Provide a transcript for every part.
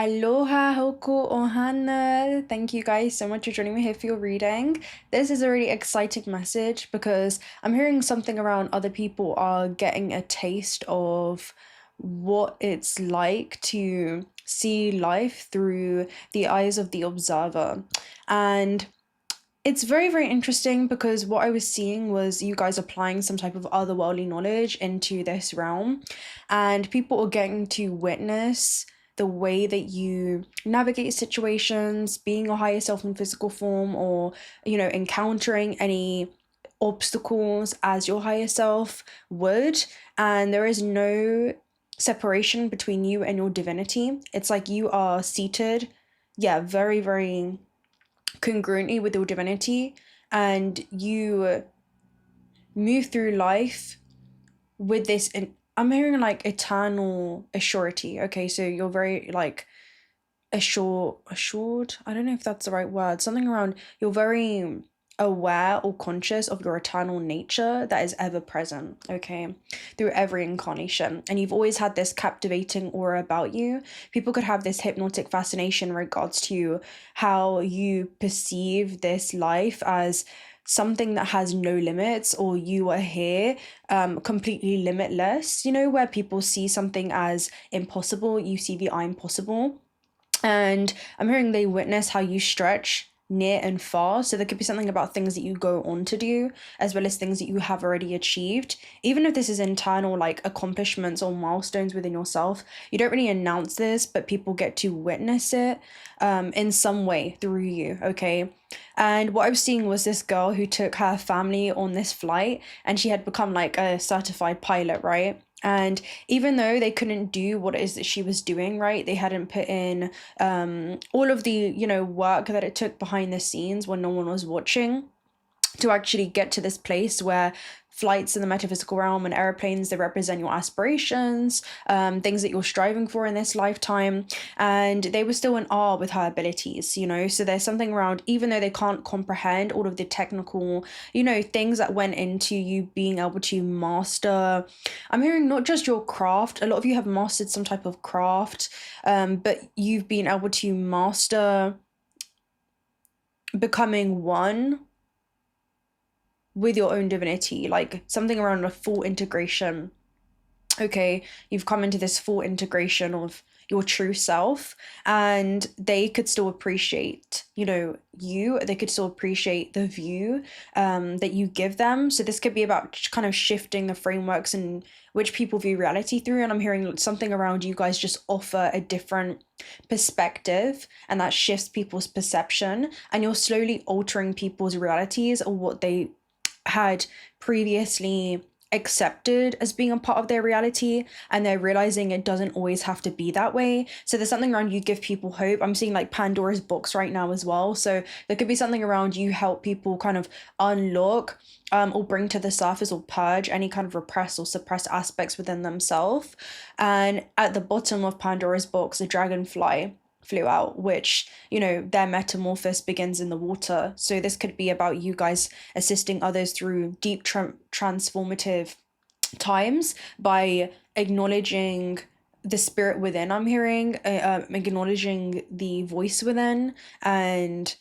Aloha hoku ohana. Thank you guys so much for joining me here for your reading. This is a really exciting message because I'm hearing something around other people are getting a taste of what it's like to see life through the eyes of the observer. And it's very, very interesting because what I was seeing was you guys applying some type of otherworldly knowledge into this realm, and people are getting to witness the way that you navigate situations, being your higher self in physical form, or, encountering any obstacles as your higher self would. And there is no separation between you and your divinity. It's like you are seated, yeah, very, very congruently with your divinity, and you move through life with this. And I'm hearing like eternal assurity. Okay, so you're very like assured. I don't know if that's the right word. Something around you're very aware or conscious of your eternal nature that is ever present, okay, through every incarnation. And you've always had this captivating aura about you. People could have this hypnotic fascination in regards to how you perceive this life as something that has no limits, or you are here completely limitless, where people see something as impossible, you see the I'm possible. And I'm hearing they witness how you stretch near and far. So there could be something about things that you go on to do, as well as things that you have already achieved. Even if this is internal, like accomplishments or milestones within yourself, you don't really announce this, but people get to witness it in some way through you, okay? And what I was seeing was this girl who took her family on this flight, and she had become like a certified pilot, right? And even though they couldn't do what it is that she was doing, right, they hadn't put in all of the, work that it took behind the scenes when no one was watching to actually get to this place where flights in the metaphysical realm and airplanes, they represent your aspirations, things that you're striving for in this lifetime. And they were still in awe with her abilities, so there's something around, even though they can't comprehend all of the technical, things that went into you being able to master. I'm hearing not just your craft, a lot of you have mastered some type of craft, but you've been able to master becoming one with your own divinity, like something around a full integration. Okay, you've come into this full integration of your true self, and they could still appreciate, they could still appreciate the view that you give them. So this could be about kind of shifting the frameworks in which people view reality through. And I'm hearing something around you guys just offer a different perspective, and that shifts people's perception, and you're slowly altering people's realities or what they had previously accepted as being a part of their reality, and they're realizing it doesn't always have to be that way. So there's something around you give people hope. I'm seeing like Pandora's box right now as well, so there could be something around you help people kind of unlock or bring to the surface or purge any kind of repressed or suppressed aspects within themselves. And at the bottom of Pandora's box, a dragonfly flew out, which, their metamorphosis begins in the water. So this could be about you guys assisting others through deep transformative times by acknowledging the spirit within. I'm hearing acknowledging the voice within, and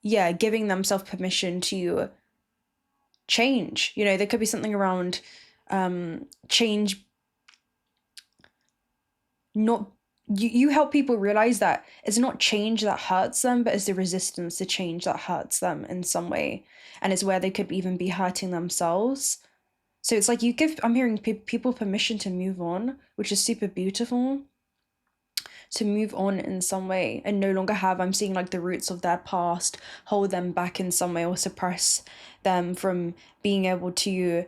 yeah, giving themselves permission to change. There could be something around change, not you help people realize that it's not change that hurts them, but it's the resistance to change that hurts them in some way, and it's where they could even be hurting themselves. So it's like you give, I'm hearing people permission to move on, which is super beautiful, to move on in some way and no longer have, I'm seeing like the roots of their past hold them back in some way or suppress them from being able to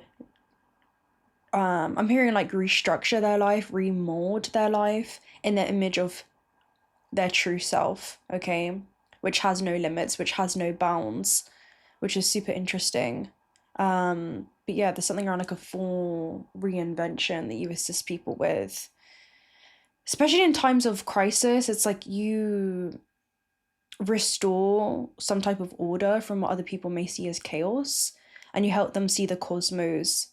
I'm hearing like restructure their life, remold their life in the image of their true self, okay, which has no limits, which has no bounds, which is super interesting. But yeah, there's something around like a full reinvention that you assist people with, especially in times of crisis. It's like you restore some type of order from what other people may see as chaos, and you help them see the cosmos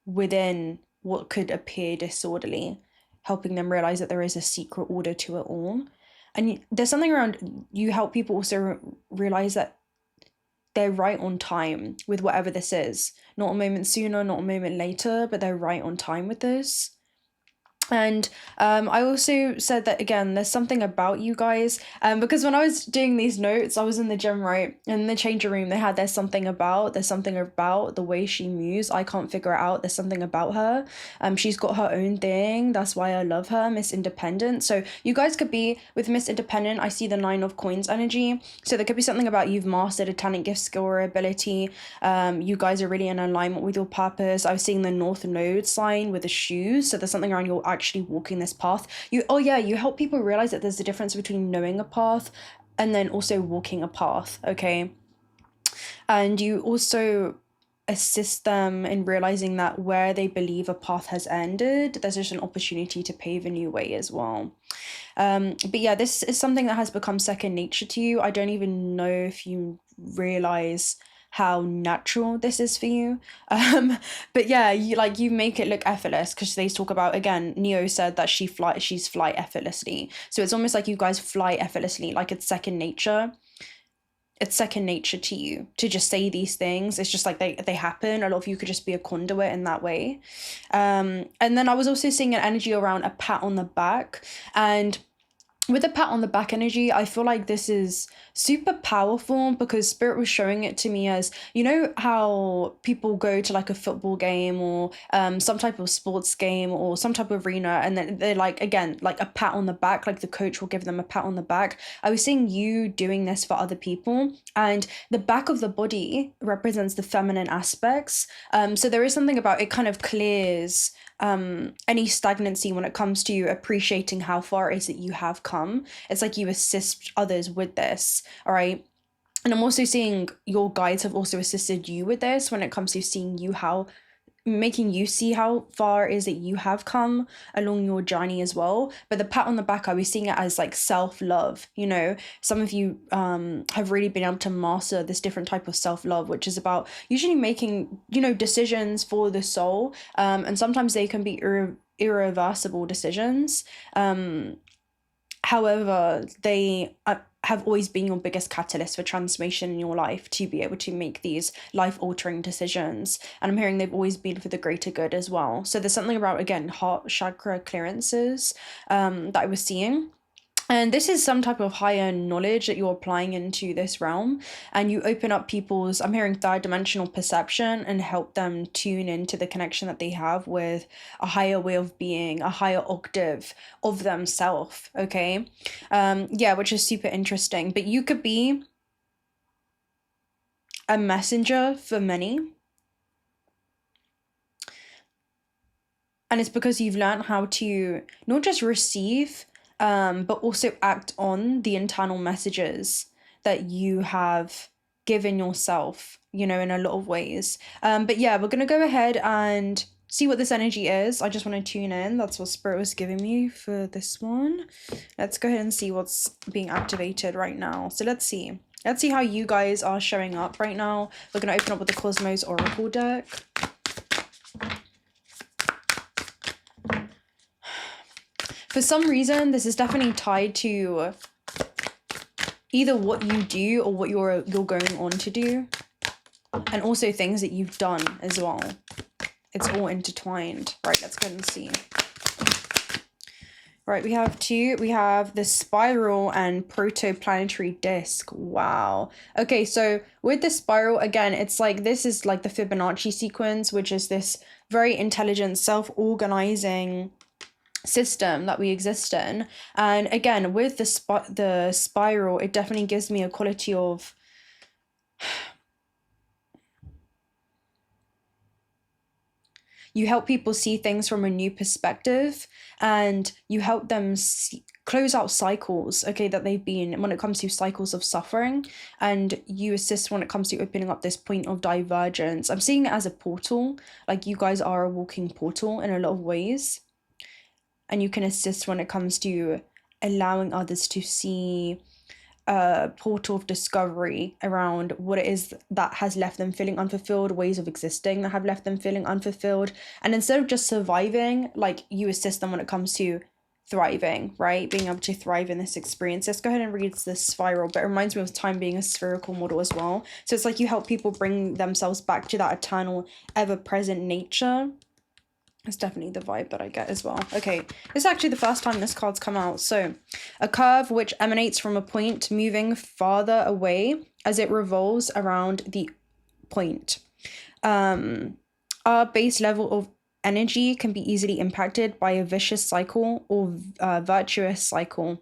within what could appear disorderly. helping them realize that there is a secret order to it all. And there's something around you help people also realize that they're right on time with whatever this is. Not a moment sooner, not a moment later, but they're right on time with this. And I also said that, again, there's something about you guys, because when I was doing these notes, I was in the gym, right? In the changing room, they had there's something about the way she moves. I can't figure it out. There's something about her. She's got her own thing. That's why I love her, Miss Independent. So you guys could be with Miss Independent. I see the 9 of Coins energy. So there could be something about you've mastered a talent, gift, skill, or ability. You guys are really in alignment with your purpose. I was seeing the North Node sign with the shoes. So there's something around your actually walking this path. You help people realize that there's a difference between knowing a path and then also walking a path, okay? And you also assist them in realizing that where they believe a path has ended, there's just an opportunity to pave a new way as well. But yeah, this is something that has become second nature to you. I don't even know if you realize how natural this is for you. But yeah, you make it look effortless, because they talk about, again, Neo said that she's fly effortlessly. So it's almost like you guys fly effortlessly, like it's second nature. It's second nature to you to just say these things. It's just like they happen. A lot of you could just be a conduit in that way. And then I was also seeing an energy around a pat on the back. And with the pat on the back energy, I feel like this is super powerful, because Spirit was showing it to me as, you know how people go to like a football game or some type of sports game or some type of arena, and then they're like, again, like a pat on the back, like the coach will give them a pat on the back. I was seeing you doing this for other people, and the back of the body represents the feminine aspects. So there is something about it kind of clears any stagnancy when it comes to appreciating how far it is that you have come. It's like you assist others with this, all right? And I'm also seeing your guides have also assisted you with this when it comes to seeing you making you see how far it is that you have come along your journey as well. But the pat on the back, I was seeing it as like self-love. You know, some of you have really been able to master this different type of self-love, which is about usually making, you know, decisions for the soul, and sometimes they can be irreversible decisions. However, they have always been your biggest catalyst for transformation in your life, to be able to make these life-altering decisions. And I'm hearing they've always been for the greater good as well. So there's something about, again, heart chakra clearances that I was seeing. And this is some type of higher knowledge that you're applying into this realm, and you open up people's, I'm hearing, third dimensional perception, and help them tune into the connection that they have with a higher way of being, a higher octave of themselves, okay? Yeah, which is super interesting. But you could be a messenger for many. And it's because you've learned how to not just receive, but also act on the internal messages that you have given yourself, you know, in a lot of ways. But yeah, we're going to go ahead and see what this energy is. I just want to tune in. That's what Spirit was giving me for this one. Let's go ahead and see what's being activated right now. So let's see. Let's see how you guys are showing up right now. We're going to open up with the Cosmos Oracle deck. For some reason, this is definitely tied to either what you do or what you're going on to do, and also things that you've done as well. It's all intertwined. Right, let's go and see. Right, we have two. We have the spiral and protoplanetary disk. Wow. Okay, so with the spiral, again, it's like this is like the Fibonacci sequence, which is this very intelligent, self-organizing system that we exist in. And again, with the spiral, it definitely gives me a quality of you help people see things from a new perspective, and you help them close out cycles, okay, that they've been, when it comes to cycles of suffering, and you assist when it comes to opening up this point of divergence. I'm seeing it as a portal, like you guys are a walking portal in a lot of ways. And you can assist when it comes to allowing others to see portal of discovery around what it is that has left them feeling unfulfilled, ways of existing that have left them feeling unfulfilled. And instead of just surviving, like, you assist them when it comes to thriving, right? Being able to thrive in this experience. Let's go ahead and read this spiral, but it reminds me of time being a spherical model as well. So it's like you help people bring themselves back to that eternal, ever-present nature. It's definitely the vibe that I get as well. Okay, this is actually the first time this card's come out. So, a curve which emanates from a point moving farther away as it revolves around the point. Our base level of energy can be easily impacted by a vicious cycle or virtuous cycle.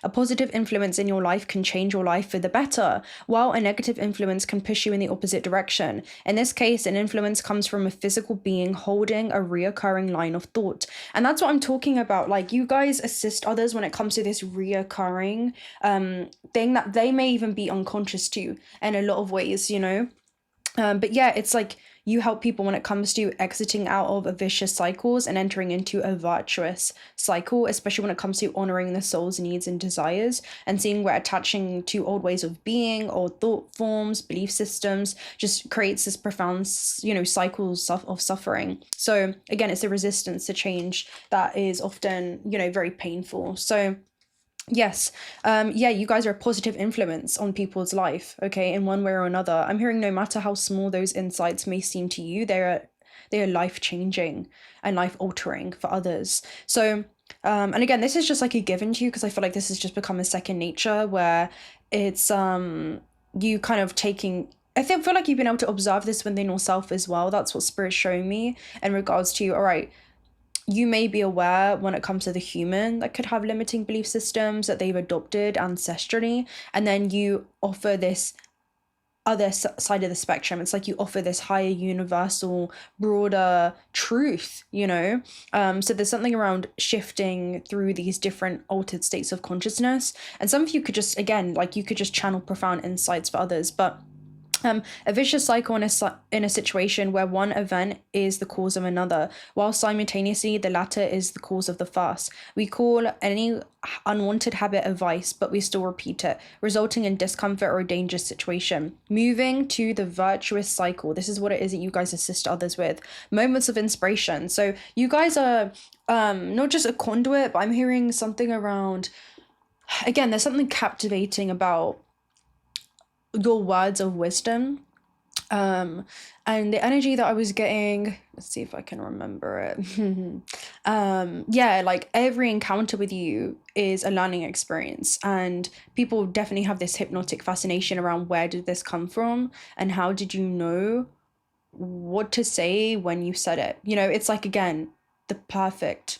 A positive influence in your life can change your life for the better, while a negative influence can push you in the opposite direction. In this case, an influence comes from a physical being holding a reoccurring line of thought. And that's what I'm talking about. Like, you guys assist others when it comes to this reoccurring thing that they may even be unconscious to in a lot of ways, you know? But yeah, it's like you help people when it comes to exiting out of vicious cycles and entering into a virtuous cycle, especially when it comes to honoring the soul's needs and desires and seeing where attaching to old ways of being or thought forms, belief systems, just creates this profound, you know, cycles of suffering. So again, it's a resistance to change that is often, you know, very painful. So yes, yeah, you guys are a positive influence on people's life, okay, in one way or another. I'm hearing no matter how small those insights may seem to you, they are life-changing and life-altering for others. So, and again, this is just like a given to you because I feel like this has just become a second nature where it's you kind of taking... I feel like you've been able to observe this within yourself as well. That's what Spirit's showing me in regards to, all right, you may be aware when it comes to the human that could have limiting belief systems that they've adopted ancestrally, and then you offer this other side of the spectrum. It's like you offer this higher, universal, broader truth, you know? So there's something around shifting through these different altered states of consciousness, and some of you could just, again, like, you could just channel profound insights for others, but a vicious cycle in a situation where one event is the cause of another, while simultaneously the latter is the cause of the first. We call any unwanted habit a vice, but we still repeat it, resulting in discomfort or a dangerous situation. Moving to the virtuous cycle. This is what it is that you guys assist others with. Moments of inspiration. So you guys are not just a conduit, but I'm hearing something around, again, there's something captivating about your words of wisdom, and the energy that I was getting, let's see if I can remember it. Yeah, like, every encounter with you is a learning experience, and people definitely have this hypnotic fascination around where did this come from and how did you know what to say when you said it. You know, it's like, again, the perfect...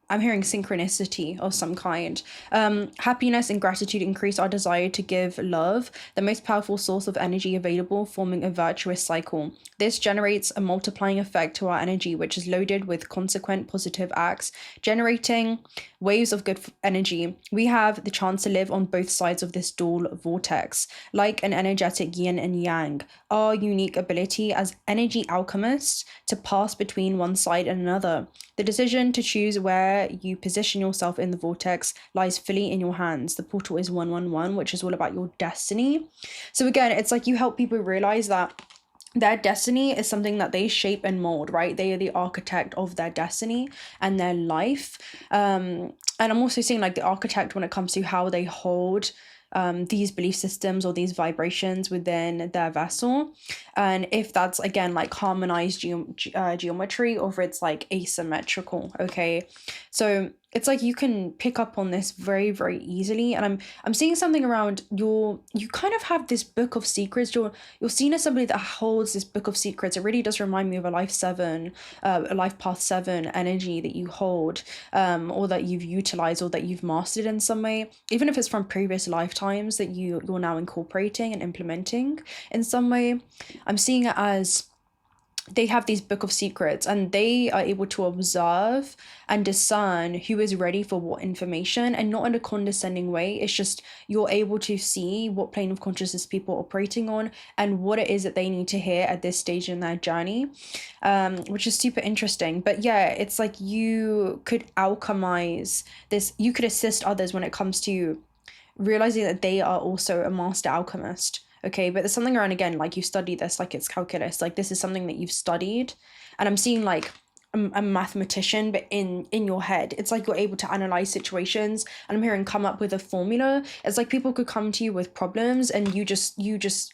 I'm hearing synchronicity of some kind. Happiness and gratitude increase our desire to give love, the most powerful source of energy available, forming a virtuous cycle. This generates a multiplying effect to our energy, which is loaded with consequent positive acts, generating waves of good energy. We have the chance to live on both sides of this dual vortex, like an energetic yin and yang. Our unique ability as energy alchemists to pass between one side and another. The decision to choose where you position yourself in the vortex lies fully in your hands. The portal is 111, which is all about your destiny. So again, it's like you help people realize that their destiny is something that they shape and mold, right? They are the architect of their destiny and their life. And I'm also seeing like the architect when it comes to how they hold these belief systems or these vibrations within their vessel, and if that's, again, like harmonized geometry or if it's like asymmetrical. Okay, so it's like you can pick up on this very, very easily. And I'm seeing something around you kind of have this book of secrets. You're seen as somebody that holds this book of secrets. It really does remind me of a life path 7 energy that you hold, or that you've utilized or that you've mastered in some way, even if it's from previous lifetimes that you're now incorporating and implementing in some way. I'm seeing it as they have these book of secrets, and they are able to observe and discern who is ready for what information, and not in a condescending way. It's just you're able to see what plane of consciousness people are operating on and what it is that they need to hear at this stage in their journey, which is super interesting. But yeah, it's like you could alchemize this, you could assist others when it comes to realizing that they are also a master alchemist. Okay, but there's something around, again, like you study this like it's calculus, like this is something that you've studied. And I'm seeing like a mathematician, but in your head, it's like you're able to analyze situations, and I'm hearing come up with a formula. It's like people could come to you with problems, and you just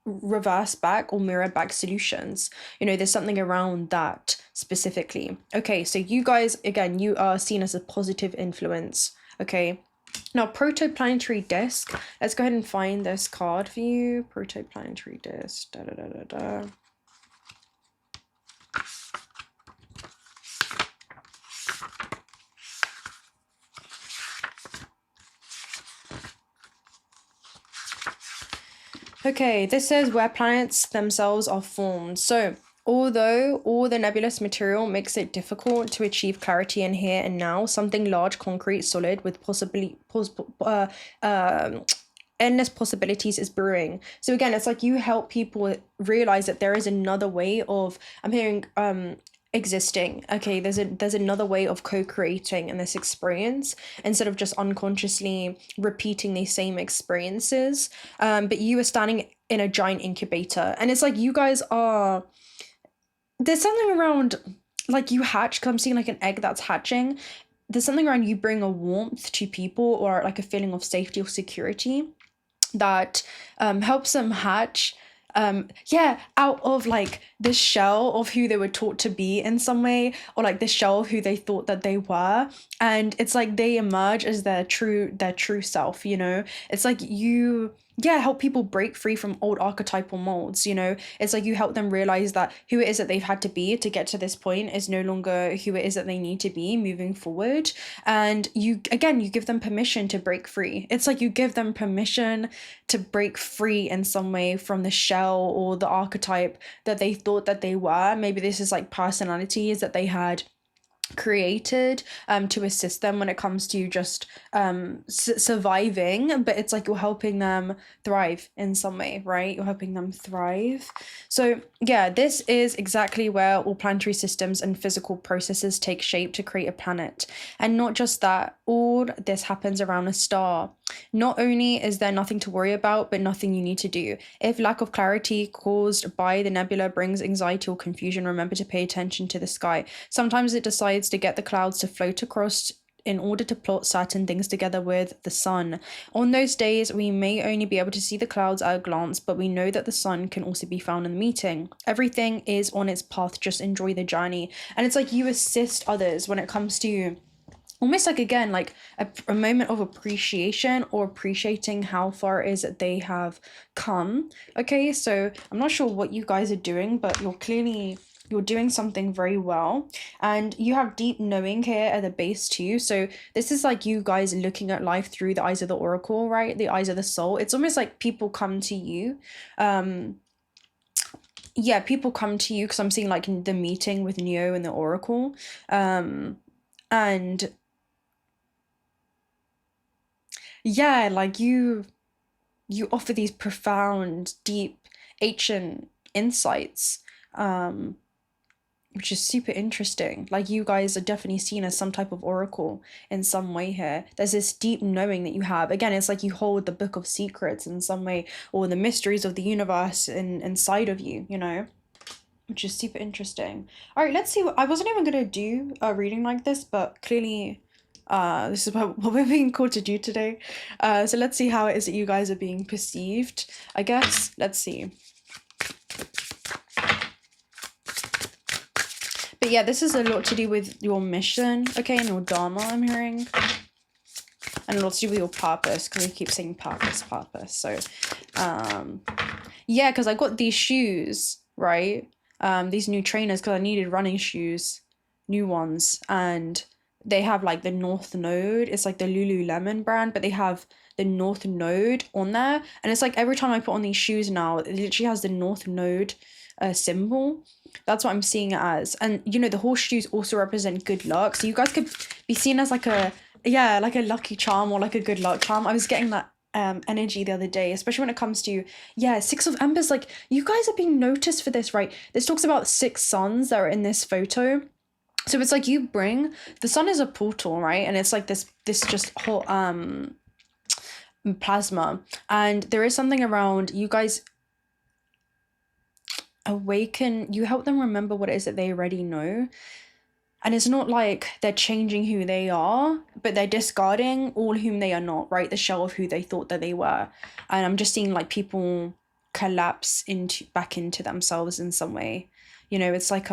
reverse back or mirror back solutions. You know, there's something around that specifically. Okay, so you guys, again, you are seen as a positive influence. Okay, now protoplanetary disk, let's go ahead and find this card for you. Protoplanetary disk, da da da da da. Okay, this says where planets themselves are formed. So although all the nebulous material makes it difficult to achieve clarity in here and now, something large, concrete, solid with endless possibilities is brewing. So again, it's like you help people realize that there is another way of, I'm hearing existing. Okay, there's another way of co-creating in this experience instead of just unconsciously repeating these same experiences. But you are standing in a giant incubator, and it's like you guys are, there's something around like you hatch, because I'm seeing like an egg that's hatching. There's something around you bring a warmth to people, or like a feeling of safety or security that helps them hatch out of like the shell of who they were taught to be in some way, or like the shell of who they thought that they were, and it's like they emerge as their true self. You know, it's like you help people break free from old archetypal molds. You know, it's like you help them realize that who it is that they've had to be to get to this point is no longer who it is that they need to be moving forward. And you give them permission to break free. It's like you give them permission to break free in some way from the shell or the archetype that they thought that they were. Maybe this is like personalities that they had created to assist them when it comes to just surviving, but it's like you're helping them thrive in some way, right? You're helping them thrive. So yeah, this is exactly where all planetary systems and physical processes take shape to create a planet. And not just that, all this happens around a star. Not only is there nothing to worry about, but nothing you need to do. If lack of clarity caused by the nebula brings anxiety or confusion, remember to pay attention to the sky. Sometimes it decides to get the clouds to float across in order to plot certain things together with the sun. On those days, we may only be able to see the clouds at a glance, but we know that the sun can also be found in the meeting. Everything is on its path, just enjoy the journey. And it's like you assist others when it comes to almost like, again, like a moment of appreciation, or appreciating how far it is that they have come. Okay, so I'm not sure what you guys are doing, but you're doing something very well, and you have deep knowing here at the base too. So this is like you guys looking at life through the eyes of the oracle, right? The eyes of the soul. It's almost like people come to you. People come to you because I'm seeing like the meeting with Neo and the oracle. And yeah, like you offer these profound, deep, ancient insights, which is super interesting. Like you guys are definitely seen as some type of oracle in some way here. There's this deep knowing that you have. Again, it's like you hold the book of secrets in some way, or the mysteries of the universe inside of you, you know, which is super interesting. All right, let's see. I wasn't even going to do a reading like this, but clearly this is what we're being called to do today. So let's see how it is that you guys are being perceived, I guess. Let's see. But yeah, this is a lot to do with your mission, okay, and your dharma, I'm hearing. And a lot to do with your purpose, because we keep saying purpose. So, yeah, because I got these shoes, right? These new trainers, because I needed running shoes, new ones, and they have like the North Node. It's like the Lululemon brand, but they have the North Node on there. And it's like every time I put on these shoes now, it literally has the North Node symbol. That's what I'm seeing it as. And you know, the horseshoes also represent good luck. So you guys could be seen as like a lucky charm, or like a good luck charm. I was getting that energy the other day, especially when it comes to Six of Embers. Like you guys are being noticed for this, right? This talks about 6 suns that are in this photo. So it's like you bring, the sun is a portal, right? And it's like this just whole plasma. And there is something around you guys awaken, you help them remember what it is that they already know. And it's not like they're changing who they are, but they're discarding all whom they are not, right? The shell of who they thought that they were. And I'm just seeing like people collapse into back into themselves in some way. You know, it's like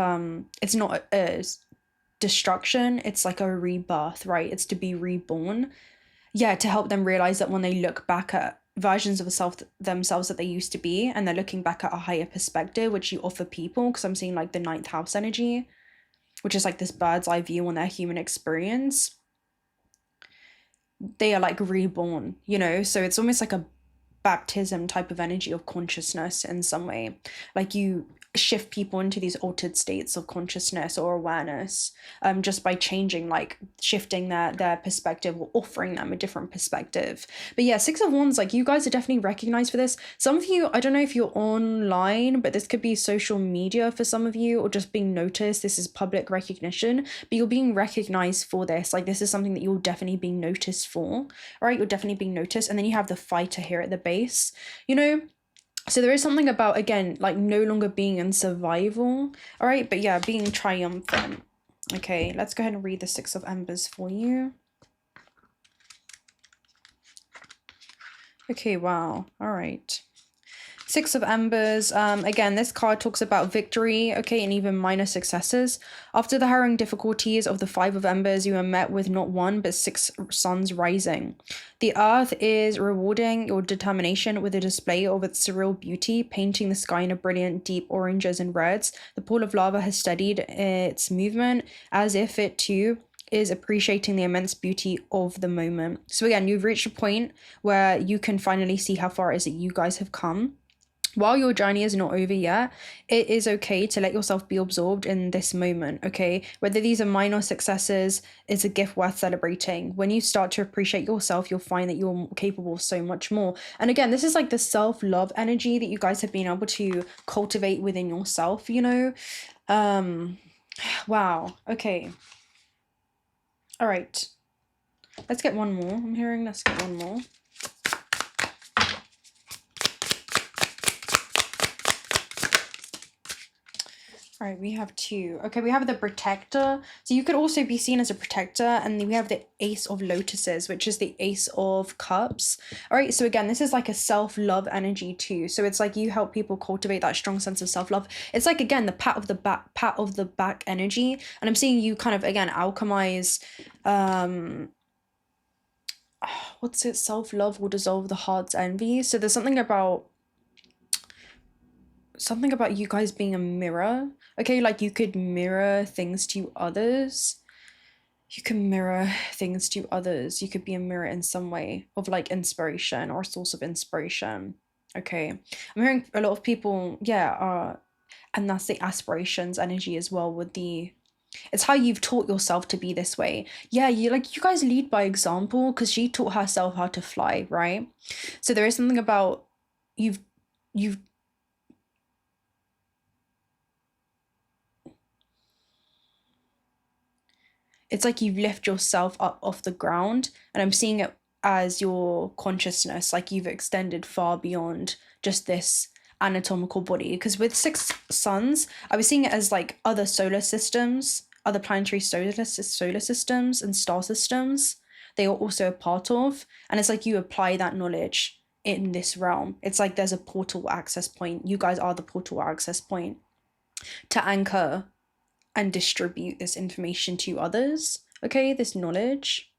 it's not a destruction, it's like a rebirth, right? It's to be reborn. Yeah, to help them realize that when they look back at versions of themselves that they used to be, and they're looking back at a higher perspective, which you offer people, because I'm seeing like the ninth house energy, which is like this bird's eye view on their human experience. They are like reborn, you know? So it's almost like a baptism type of energy of consciousness in some way. Like you shift people into these altered states of consciousness or awareness, just by changing, like shifting their perspective or offering them a different perspective. But yeah, Six of Wands, like you guys are definitely recognized for this. Some of you, I don't know if you're online, but this could be social media for some of you, or just being noticed. This is public recognition, but you're being recognized for this. Like this is something that you're definitely being noticed for. All right, you're definitely being noticed. And then you have the fighter here at the base, you know. So there is something about, again, like no longer being in survival, all right? But yeah, being triumphant. Okay, let's go ahead and read the Six of Embers for you. Okay, wow, all right. Six of Embers, again, this card talks about victory, okay, and even minor successes. After the harrowing difficulties of the Five of Embers, you are met with not one, but six suns rising. The earth is rewarding your determination with a display of its surreal beauty, painting the sky in a brilliant deep oranges and reds. The pool of lava has steadied its movement as if it too is appreciating the immense beauty of the moment. So again, you've reached a point where you can finally see how far it is that you guys have come. While your journey is not over yet, it is okay to let yourself be absorbed in this moment, okay? Whether these are minor successes, it's a gift worth celebrating. When you start to appreciate yourself, you'll find that you're capable of so much more. And again, this is like the self-love energy that you guys have been able to cultivate within yourself, you know? Wow, okay. All right. Let's get one more. I'm hearing let's get one more. All right, we have two. Okay, we have the Protector. So you could also be seen as a protector. And then we have the Ace of Lotuses, which is the Ace of Cups. All right, so again, this is like a self-love energy too. So it's like you help people cultivate that strong sense of self-love. It's like, again, the pat of the back energy. And I'm seeing you kind of, again, alchemize, what's it? Self-love will dissolve the heart's envy. So there's something about you guys being a mirror, okay? Like you could mirror things to others. You can mirror things to others. You could be a mirror in some way of like inspiration or a source of inspiration, okay? I'm hearing a lot of people, yeah, and that's the aspirations energy as well with the, it's how you've taught yourself to be this way. Yeah, you guys lead by example, because she taught herself how to fly, right? So there is something about you've it's like you've lifted yourself up off the ground, and I'm seeing it as your consciousness, like you've extended far beyond just this anatomical body. Because with six suns, I was seeing it as like other solar systems, other planetary solar systems and star systems they are also a part of. And it's like you apply that knowledge in this realm. It's like there's a portal access point. You guys are the portal access point to anchor and distribute this information to others, okay? This knowledge.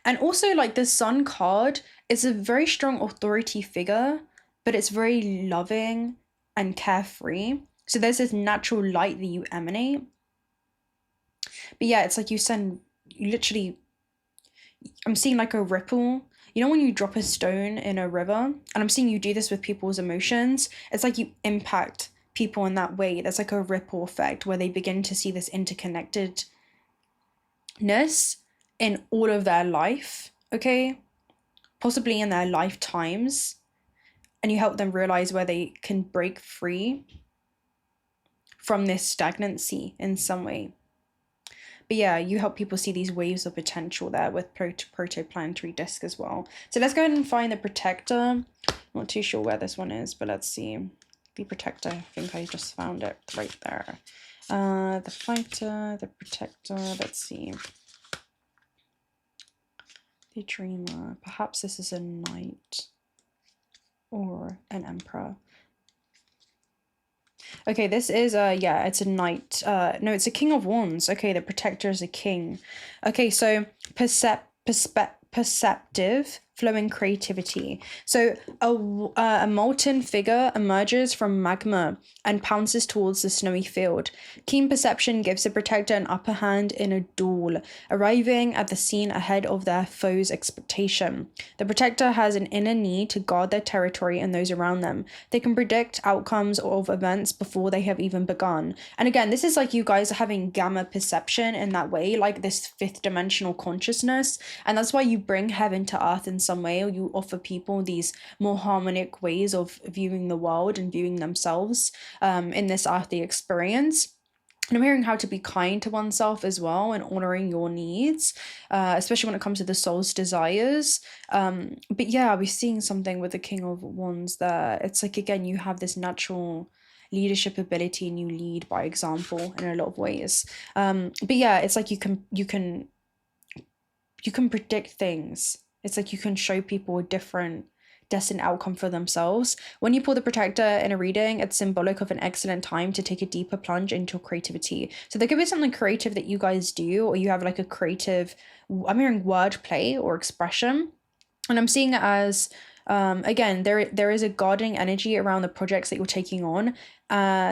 And also, like, the Sun card is a very strong authority figure, but it's very loving and carefree. So there's this natural light that you emanate. But yeah, it's like you literally, I'm seeing like a ripple. You know when you drop a stone in a river? And I'm seeing you do this with people's emotions. It's like you impact people in that way. There's like a ripple effect where they begin to see this interconnectedness in all of their life, okay? Possibly in their lifetimes. And you help them realize where they can break free from this stagnancy in some way. But yeah, you help people see these waves of potential there with protoplanetary disk as well. So let's go ahead and find the protector. Not too sure where this one is, but let's see. The protector, I think I just found it right there. The fighter, the protector, let's see. The dreamer, perhaps this is a knight or an emperor. Okay, this is yeah, it's a knight. No, it's a king of wands. Okay, the protector is a king. Okay, so perceptive, flowing creativity. So a molten figure emerges from magma and pounces towards the snowy field. Keen perception gives the protector an upper hand in a duel, arriving at the scene ahead of their foe's expectation. The protector has an inner need to guard their territory and those around them. They can predict outcomes of events before they have even begun. And again, this is like you guys are having gamma perception in that way, like this fifth dimensional consciousness. And that's why you bring heaven to earth in some way, or you offer people these more harmonic ways of viewing the world and viewing themselves in this earthly experience. And I'm hearing how to be kind to oneself as well and honoring your needs, especially when it comes to the soul's desires. But yeah, we're seeing something with the King of Wands there. It's like, again, you have this natural leadership ability and you lead by example in a lot of ways. But yeah, it's like you can predict things. It's like you can show people a different destined outcome for themselves. When you pull the protector in a reading, it's symbolic of an excellent time to take a deeper plunge into creativity. So there could be something creative that you guys do, or you have like a creative, I'm hearing wordplay or expression. And I'm seeing it as, again, there is a guarding energy around the projects that you're taking on.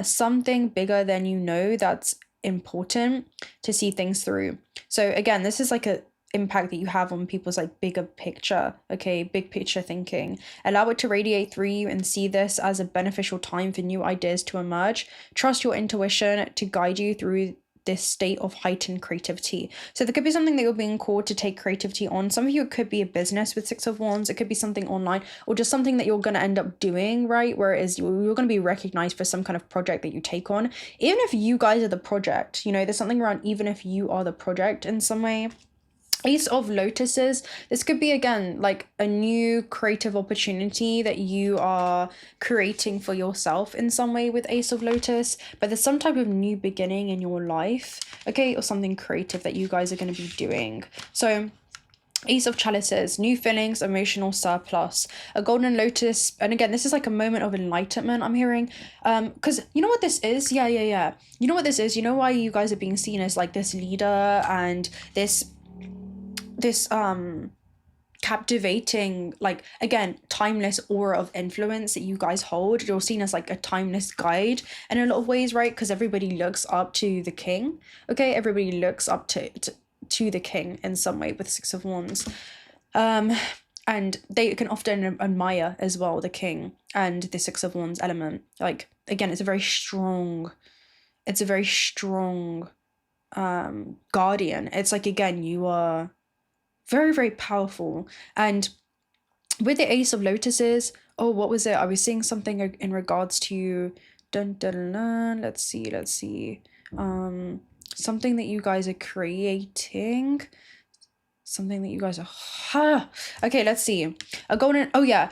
Something bigger than you know that's important to see things through. So again, this is like a impact that you have on people's like bigger picture, okay, big picture thinking. Allow it to radiate through you and see this as a beneficial time for new ideas to emerge. Trust your intuition to guide you through this state of heightened creativity. So there could be something that you're being called to take creativity on. Some of you, it could be a business with Six of Wands. It could be something online or just something that you're going to end up doing, right? Whereas you're going to be recognized for some kind of project that you take on. Even if you guys are the project, you know, there's something around even if you are the project in some way. Ace of Lotuses, this could be, again, like a new creative opportunity that you are creating for yourself in some way with Ace of Lotus, but there's some type of new beginning in your life, okay, or something creative that you guys are going to be doing. So Ace of Chalices, new feelings, emotional surplus, a golden lotus. And again, this is like a moment of enlightenment, I'm hearing. Because you know what this is? Yeah. You know what this is? You know why you guys are being seen as like this leader and this captivating, like, again, timeless aura of influence that you guys hold. You're seen as like a timeless guide in a lot of ways, right? Because everybody looks up to the king, okay? Everybody looks up to the king in some way with Six of Wands. And they can often admire as well the king and the Six of Wands element. Like, again, it's a very strong guardian. It's like, again, you are very, very powerful. And with the Ace of Lotuses, oh, what was it? I was seeing something in regards to let's see. Something that you guys are creating. Something that you guys are okay, let's see. A golden, oh yeah.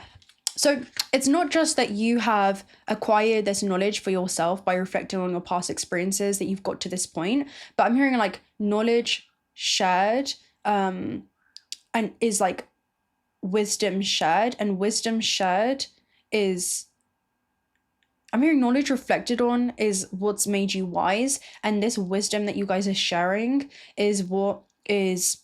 So it's not just that you have acquired this knowledge for yourself by reflecting on your past experiences that you've got to this point, but I'm hearing like knowledge shared, and is like wisdom shared, and wisdom shared is, I'm hearing knowledge reflected on is what's made you wise, and this wisdom that you guys are sharing is what is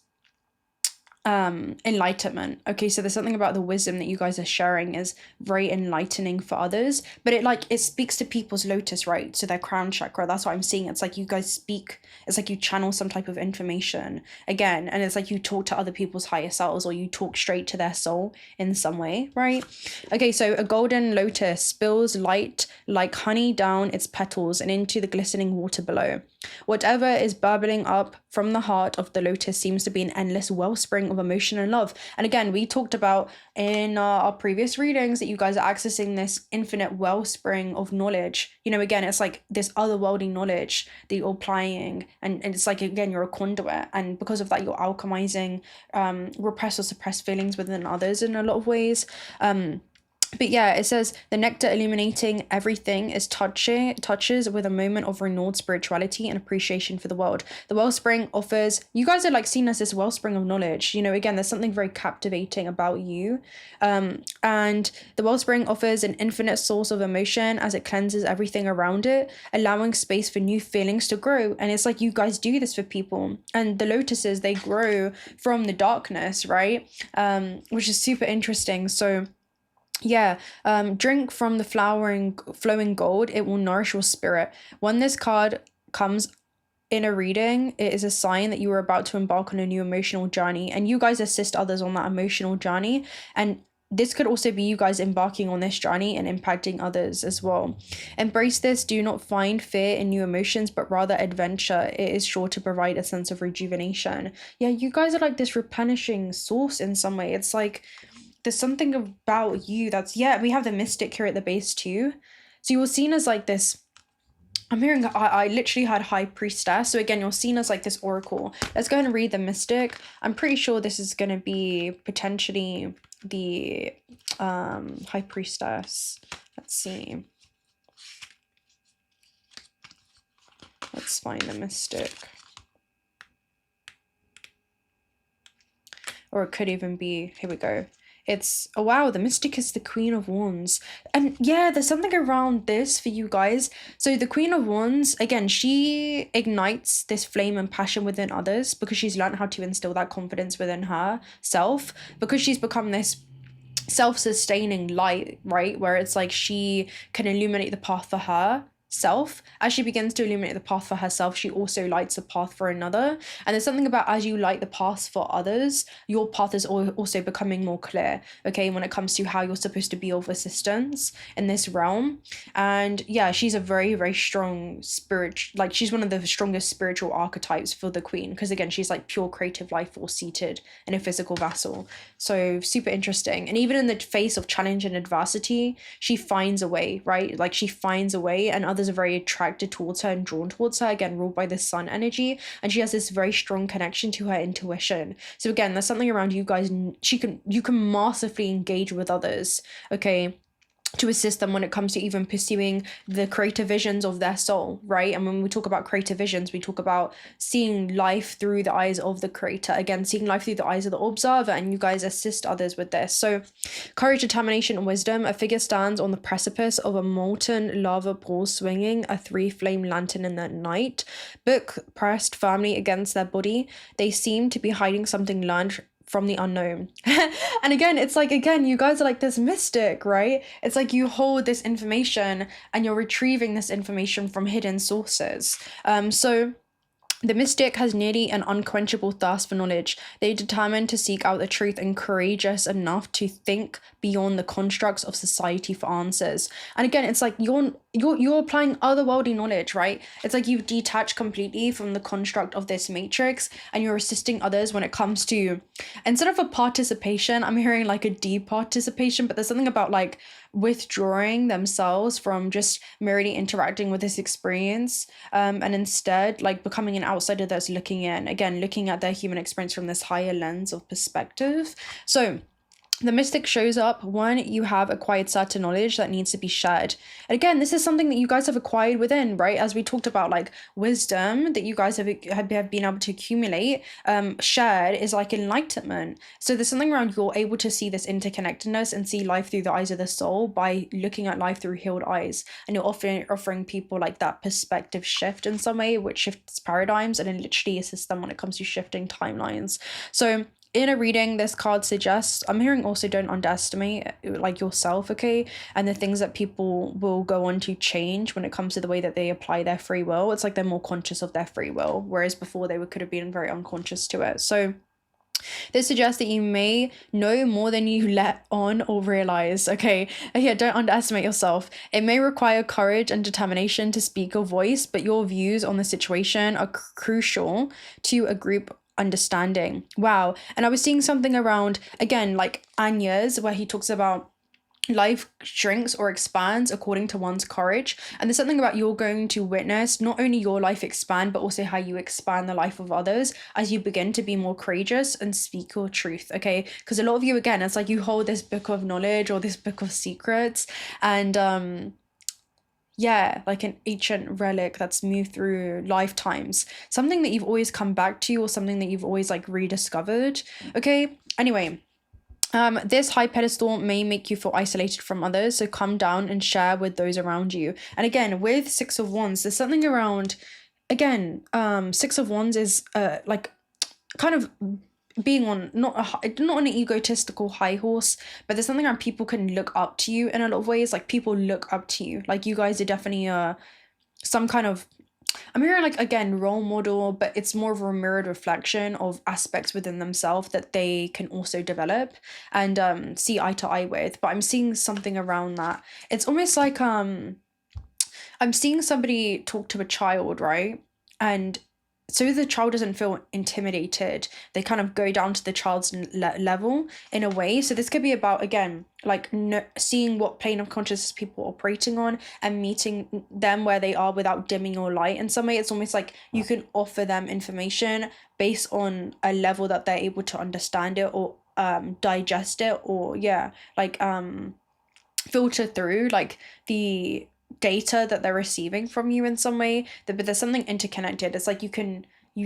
enlightenment. Okay, so there's something about the wisdom that you guys are sharing is very enlightening for others, but it speaks to people's lotus, right? So their crown chakra. That's what I'm seeing. It's like you guys speak, it's like you channel some type of information again, and it's like you talk to other people's higher selves, or you talk straight to their soul in some way, right? Okay, so a golden lotus spills light like honey down its petals and into the glistening water below. Whatever is bubbling up from the heart of the lotus seems to be an endless wellspring of emotion and love. And again, we talked about in our previous readings that you guys are accessing this infinite wellspring of knowledge. You know, again, it's like this otherworldly knowledge that you're applying, and it's like, again, you're a conduit, and because of that, you're alchemizing repressed or suppressed feelings within others in a lot of ways. But yeah, it says the nectar illuminating everything is touches with a moment of renewed spirituality and appreciation for the world. The wellspring offers, you guys are like seen as this wellspring of knowledge. You know, again, there's something very captivating about you. And the wellspring offers an infinite source of emotion as it cleanses everything around it, allowing space for new feelings to grow. And it's like you guys do this for people. And the lotuses, they grow from the darkness, right? Which is super interesting. So yeah, drink from the flowing gold, it will nourish your spirit. When this card comes in a reading, it is a sign that you are about to embark on a new emotional journey, and you guys assist others on that emotional journey. And this could also be you guys embarking on this journey and impacting others as well. Embrace this. Do not find fear in new emotions, but rather adventure. It is sure to provide a sense of rejuvenation. Yeah, you guys are like this replenishing source in some way. It's like there's something about you that's, yeah, we have the mystic here at the base too. So you're seen as like this, I'm hearing, I literally had high priestess. So again, you're seen as like this oracle. Let's go ahead and read the mystic. I'm pretty sure this is going to be potentially the high priestess. Let's see. Let's find the mystic. Or it could even be, here we go. It's, oh wow, the mystic is the Queen of Wands. And yeah, there's something around this for you guys. So the Queen of Wands, again, she ignites this flame and passion within others because she's learned how to instill that confidence within herself, because she's become this self-sustaining light, right? Where it's like she can illuminate the path for herself. As she begins to illuminate the path for herself, she also lights the path for another. And there's something about, as you light the path for others, your path is also becoming more clear, okay, when it comes to how you're supposed to be of assistance in this realm. And yeah, she's a very, very strong spirit, like she's one of the strongest spiritual archetypes for the Queen, because again, she's like pure creative life force seated in a physical vessel. So super interesting. And even in the face of challenge and adversity, she finds a way, right? Like she finds a way, and others are very attracted towards her and drawn towards her, again, ruled by the sun energy. And she has this very strong connection to her intuition. So again, there's something around you guys, you can massively engage with others, okay, to assist them when it comes to even pursuing the creative visions of their soul, right? And when we talk about creative visions, we talk about seeing life through the eyes of the creator, again, seeing life through the eyes of the observer, and you guys assist others with this. So courage, determination, and wisdom. A figure stands on the precipice of a molten lava pool, swinging a 3-flame lantern in the night, book pressed firmly against their body. They seem to be hiding something learned from the unknown. And again, it's like, again, you guys are like this mystic, right? It's like you hold this information and you're retrieving this information from hidden sources. So the mystic has nearly an unquenchable thirst for knowledge. They are determined to seek out the truth and courageous enough to think beyond the constructs of society for answers. And again, it's like you're applying otherworldly knowledge, right? It's like you've detached completely from the construct of this matrix, and you're assisting others when it comes to, instead of a participation, I'm hearing like a departicipation, but there's something about like withdrawing themselves from just merely interacting with this experience, and instead like becoming an outsider that's looking in, again, looking at their human experience from this higher lens of perspective. So the mystic shows up when you have acquired certain knowledge that needs to be shared. And again, this is something that you guys have acquired within, right? As we talked about, like wisdom that you guys have been able to accumulate, shared is like enlightenment. So there's something around you're able to see this interconnectedness and see life through the eyes of the soul by looking at life through healed eyes. And you're offering people like that perspective shift in some way, which shifts paradigms and it literally assists them when it comes to shifting timelines. So in a reading, this card suggests, I'm hearing also don't underestimate like yourself, okay? And the things that people will go on to change when it comes to the way that they apply their free will. It's like they're more conscious of their free will, whereas before they could have been very unconscious to it. So This suggests that you may know more than you let on or realize. Okay, yeah, don't underestimate yourself. It may require courage and determination to speak your voice, but your views on the situation are crucial to a group understanding. Wow. And I was seeing something around, again, like Anya's, where he talks about life shrinks or expands according to one's courage. And there's something about you're going to witness not only your life expand, but also how you expand the life of others as you begin to be more courageous and speak your truth. Okay, because a lot of you, again, it's like you hold this book of knowledge or this book of secrets, and yeah, like an ancient relic that's moved through lifetimes, something that you've always come back to, or something that you've always like rediscovered. Okay, anyway, this high pedestal may make you feel isolated from others, so come down and share with those around you. And again, with Six of Wands, there's something around, again, Six of Wands is like kind of being on not an egotistical high horse, but there's something around people can look up to you in a lot of ways. Like people look up to you. Like you guys are definitely some kind of, I'm hearing like, again, role model, but it's more of a mirrored reflection of aspects within themselves that they can also develop and see eye to eye with. But I'm seeing something around that. It's almost like I'm seeing somebody talk to a child, right? And so the child doesn't feel intimidated, they kind of go down to the child's level in a way. So this could be about, again, like seeing what plane of consciousness people are operating on and meeting them where they are without dimming your light in some way. It's almost like you can offer them information based on a level that they're able to understand it or digest it, or yeah, like filter through like the data that they're receiving from you in some way. But there's something interconnected. It's like you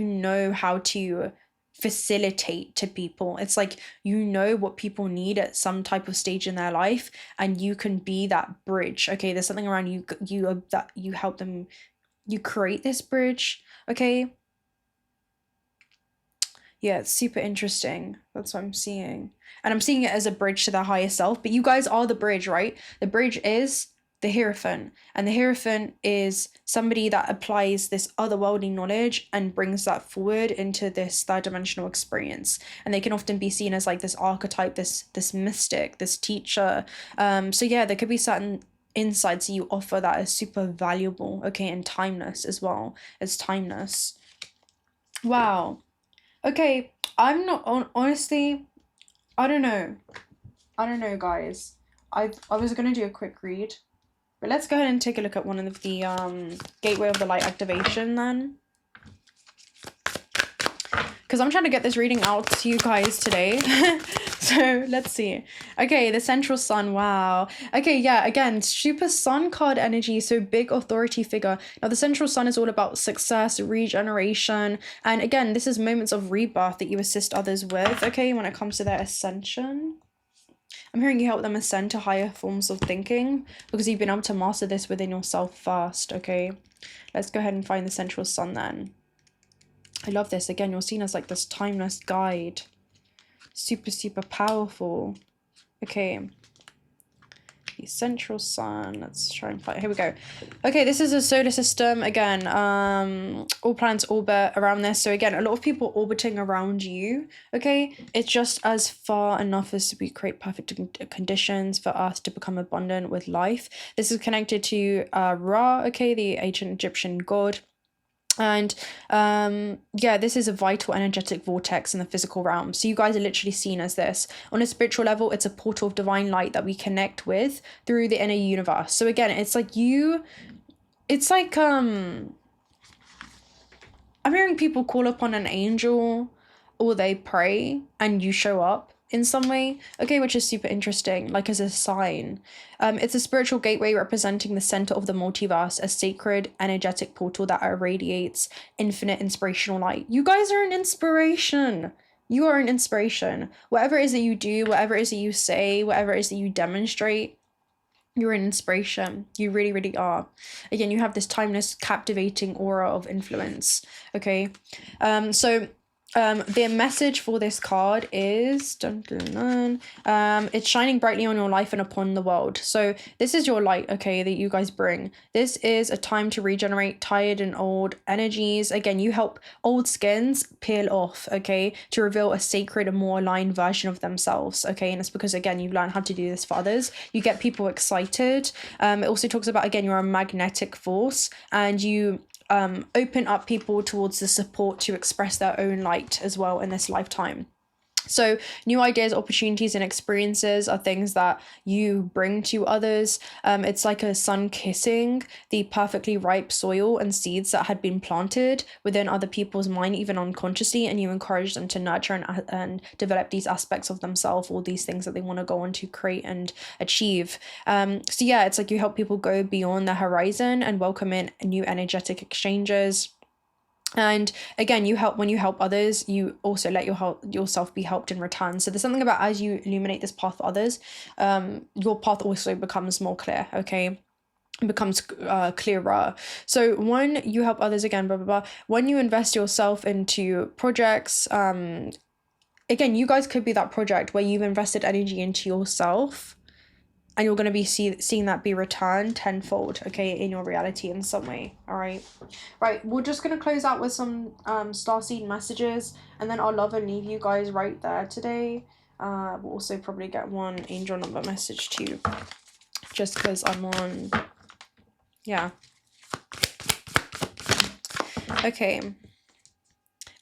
know how to facilitate to people. It's like you know what people need at some type of stage in their life, and you can be that bridge. Okay, there's something around you that you help them, you create this bridge. Okay, yeah, it's super interesting. That's what I'm seeing, and I'm seeing it as a bridge to the higher self. But you guys are the bridge, right? The bridge is the Hierophant, and the Hierophant is somebody that applies this otherworldly knowledge and brings that forward into this third dimensional experience. And they can often be seen as like this archetype, this mystic, this teacher. So yeah, there could be certain insights you offer that is super valuable. Okay, and timeless as well. It's timeless. Wow. Okay, I'm not honestly, I don't know, guys. I was gonna do a quick read. But let's go ahead and take a look at one of the Gateway of the Light activation then. Because I'm trying to get this reading out to you guys today. So let's see. Okay, the Central Sun. Wow. Okay, yeah, again, super Sun card energy. So big authority figure. Now the Central Sun is all about success, regeneration. And again, this is moments of rebirth that you assist others with. Okay, when it comes to their ascension. I'm hearing you help them ascend to higher forms of thinking because you've been able to master this within yourself first. Okay, let's go ahead and find the Central Sun then. I love this. Again, you're seen as like this timeless guide. Super, super powerful. Okay. The Central Sun. Let's try and find. Here we go. Okay, this is a solar system. Again, all planets orbit around this. So again, a lot of people orbiting around you. Okay, it's just as far enough as we create perfect conditions for Earth to become abundant with life. This is connected to Ra. Okay, the ancient Egyptian god. And yeah, this is a vital energetic vortex in the physical realm. So you guys are literally seen as this. On a spiritual level, it's a portal of divine light that we connect with through the inner universe. So again, it's like I'm hearing people call upon an angel or they pray and you show up in some way, okay, which is super interesting, like as a sign. It's a spiritual gateway representing the center of the multiverse, a sacred energetic portal that irradiates infinite inspirational light. You guys are an inspiration. You are an inspiration. Whatever it is that you do, whatever it is that you say, whatever it is that you demonstrate, you're an inspiration. You really, really are. Again, you have this timeless, captivating aura of influence, okay? So The message for this card is it's shining brightly on your life and upon the world. So this is your light, okay, that you guys bring. This is a time to regenerate tired and old energies. Again, you help old skins peel off, okay, to reveal a sacred and more aligned version of themselves, okay. And it's because, again, you've learned how to do this for others. You get people excited. It also talks about, again, you're a magnetic force, and you open up people towards the support to express their own light as well in this lifetime. So new ideas, opportunities, and experiences are things that you bring to others. It's like a sun kissing the perfectly ripe soil and seeds that had been planted within other people's mind, even unconsciously, and you encourage them to nurture and develop these aspects of themselves, all these things that they want to go on to create and achieve. So yeah, it's like you help people go beyond their horizon and welcome in new energetic exchanges. And again, when you help others, you also let yourself be helped in return. So there's something about, as you illuminate this path for others, your path also becomes more clear, okay? It becomes clearer. So when you help others, again, blah, blah, blah, when you invest yourself into projects, again, you guys could be that project where you've invested energy into yourself, and you're going to be seeing that be returned tenfold, okay, in your reality in some way. All right, we're just going to close out with some starseed messages, and then I'll love and leave you guys right there today. We'll also probably get one angel number message too, just because I'm on, yeah. Okay.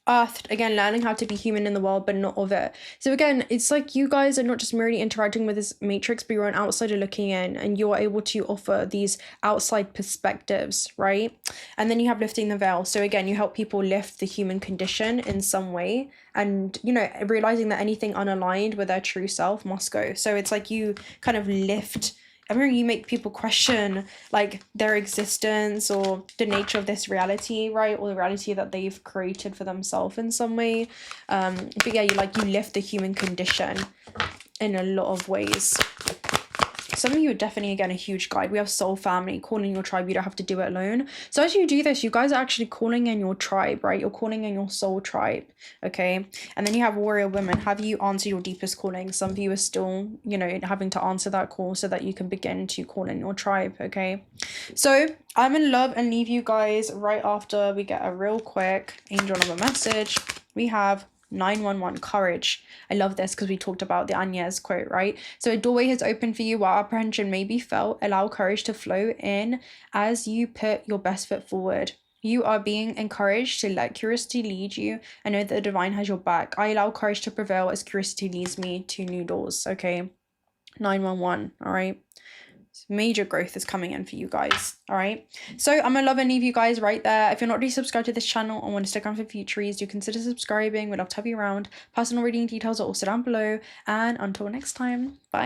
Earth, again, learning how to be human in the world, but not of it. So again, it's like you guys are not just merely interacting with this matrix, but you're an outsider looking in, and you're able to offer these outside perspectives, right? And then you have lifting the veil. So again, you help people lift the human condition in some way, and, you know, realizing that anything unaligned with their true self must go. So it's like you kind of lift, I mean, you make people question, like, their existence or the nature of this reality, right? Or the reality that they've created for themselves in some way. But yeah, you lift the human condition in a lot of ways. Some of you are definitely, again, a huge guide. We have soul family, calling your tribe. You don't have to do it alone. So as you do this, you guys are actually calling in your tribe, right? You're calling in your soul tribe, okay? And then you have warrior women. Have you answered your deepest calling? Some of you are still, you know, having to answer that call so that you can begin to call in your tribe, okay? So I'm in love and leave you guys right after we get a real quick angel number message. We have 911, courage. I love this because we talked about the Agnes quote, right? So a doorway has opened for you while apprehension may be felt. Allow courage to flow in as you put your best foot forward. You are being encouraged to let curiosity lead you and know that the divine has your back. I allow courage to prevail as curiosity leads me to new doors, okay? 911, all right? Major growth is coming in for you guys, all right? So I'm gonna love and leave you guys right there. If you're not already subscribed to this channel and want to stick around for futuries, do consider subscribing. We'd love to have you around. Personal reading details are also down below, and until next time, bye.